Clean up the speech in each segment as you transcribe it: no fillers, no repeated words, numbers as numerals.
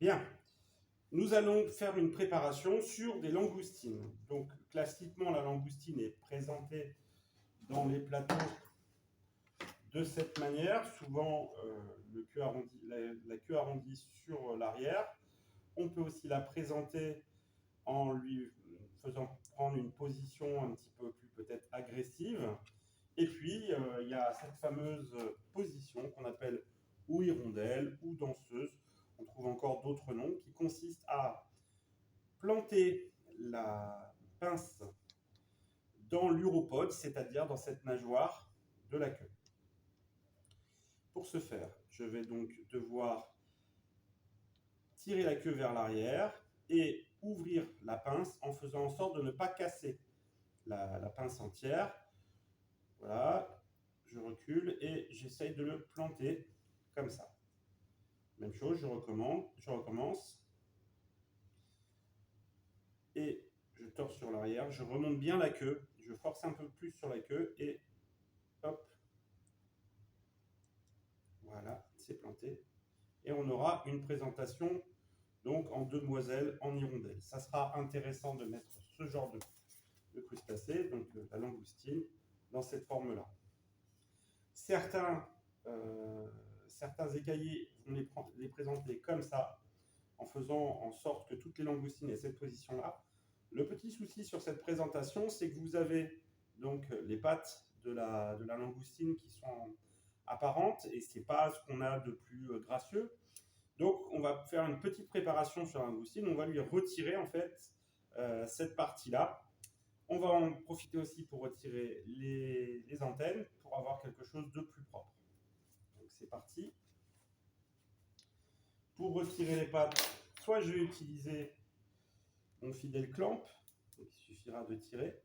Bien, nous allons faire une préparation sur des langoustines. Donc, classiquement, la langoustine est présentée dans les plateaux de cette manière, souvent la queue arrondie sur l'arrière. On peut aussi la présenter en lui faisant prendre une position un petit peu plus peut-être agressive. Et puis, il y a cette fameuse position qu'on appelle ou hirondelle ou danseuse. On trouve encore d'autres noms qui consistent à planter la pince dans l'uropode, c'est-à-dire dans cette nageoire de la queue. Pour ce faire, je vais donc devoir tirer la queue vers l'arrière et ouvrir la pince en faisant en sorte de ne pas casser la pince entière. Voilà, je recule et j'essaye de le planter comme ça. Même chose, je recommence. Et je tords sur l'arrière, je remonte bien la queue, je force un peu plus sur la queue et hop. Voilà, c'est planté. Et on aura une présentation donc en demoiselle, en hirondelle. Ça sera intéressant de mettre ce genre de crustacé, donc la langoustine, dans cette forme-là. Certains écaillés vont les présenter comme ça, en faisant en sorte que toutes les langoustines aient cette position-là. Le petit souci sur cette présentation, c'est que vous avez donc les pattes de la langoustine qui sont apparentes, et ce n'est pas ce qu'on a de plus gracieux. Donc, on va faire une petite préparation sur la langoustine. On va lui retirer en fait cette partie-là. On va en profiter aussi pour retirer les antennes pour avoir quelque chose de plus propre. Donc, c'est parti. Pour retirer les pattes, soit je vais utiliser mon fidèle clamp. Donc, il suffira de tirer.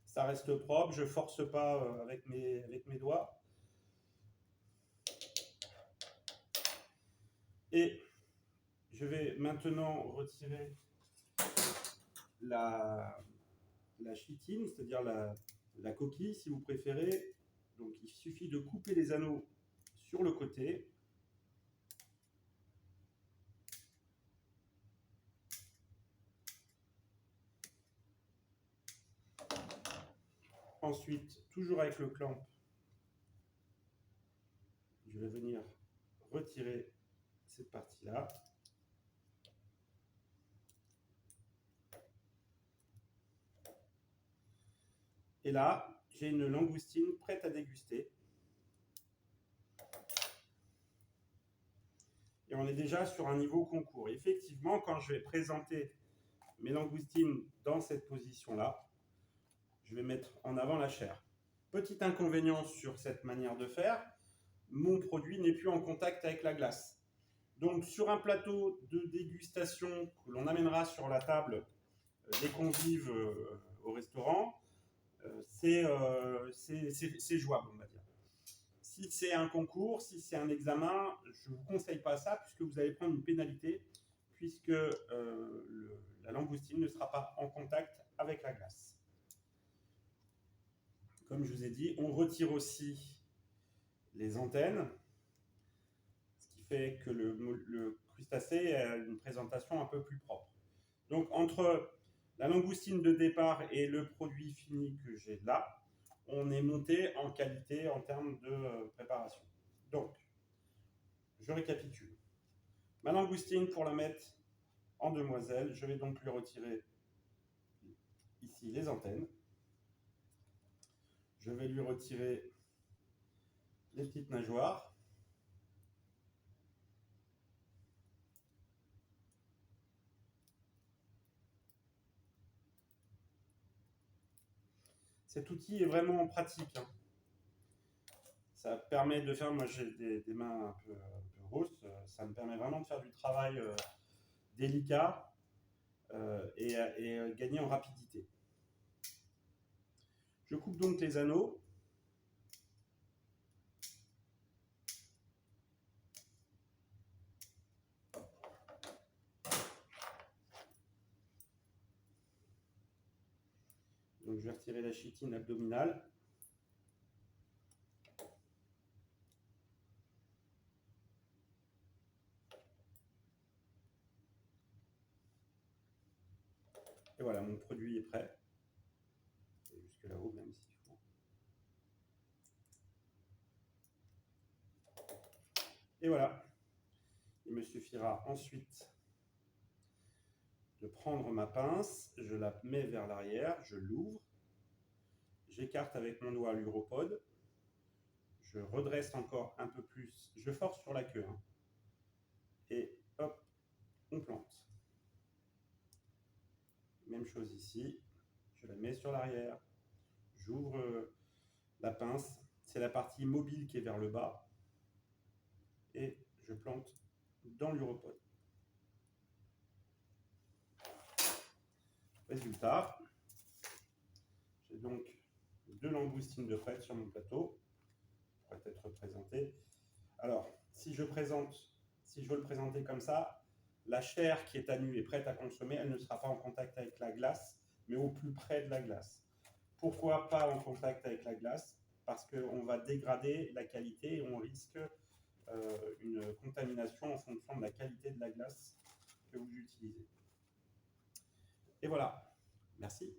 Ça reste propre, je ne force pas avec mes doigts. Et je vais maintenant retirer la chitine, c'est-à-dire la coquille si vous préférez. Donc il suffit de couper les anneaux sur le côté. Ensuite, toujours avec le clamp, je vais venir retirer cette partie-là. Et là, j'ai une langoustine prête à déguster. Et on est déjà sur un niveau concours. Effectivement, quand je vais présenter mes langoustines dans cette position-là, je vais mettre en avant la chair. Petit inconvénient sur cette manière de faire, mon produit n'est plus en contact avec la glace. Donc sur un plateau de dégustation que l'on amènera sur la table des convives au restaurant, c'est jouable, on va dire. Si c'est un concours, si c'est un examen, je ne vous conseille pas ça puisque vous allez prendre une pénalité puisque la langoustine ne sera pas en contact avec la glace. Comme je vous ai dit, on retire aussi les antennes, ce qui fait que le crustacé a une présentation un peu plus propre. Donc entre la langoustine de départ et le produit fini que j'ai là, on est monté en qualité en termes de préparation. Donc, je récapitule. Ma langoustine, pour la mettre en demoiselle, je vais donc lui retirer ici les antennes. Je vais lui retirer les petites nageoires. Cet outil est vraiment pratique. Hein. Ça permet de faire, moi j'ai des mains un peu grosses, ça me permet vraiment de faire du travail délicat et gagner en rapidité. Je coupe donc les anneaux. Donc je vais retirer la chitine abdominale. Et voilà, mon produit est prêt. Et jusque là-haut, même s'il faut. Et voilà. Il me suffira ensuite de prendre ma pince, je la mets vers l'arrière, je l'ouvre, j'écarte avec mon doigt l'uropode, je redresse encore un peu plus, je force sur la queue, hein, et hop, on plante. Même chose ici, je la mets sur l'arrière, j'ouvre la pince, c'est la partie mobile qui est vers le bas, et je plante dans l'uropode. Résultat, j'ai donc 2 langoustines de prête sur mon plateau, pourrait être présenté. Alors, si je veux le présenter comme ça, la chair qui est à nu et prête à consommer, elle ne sera pas en contact avec la glace, mais au plus près de la glace. Pourquoi pas en contact avec la glace? Parce qu'on va dégrader la qualité et on risque une contamination en fonction de la qualité de la glace que vous utilisez. Et voilà, merci.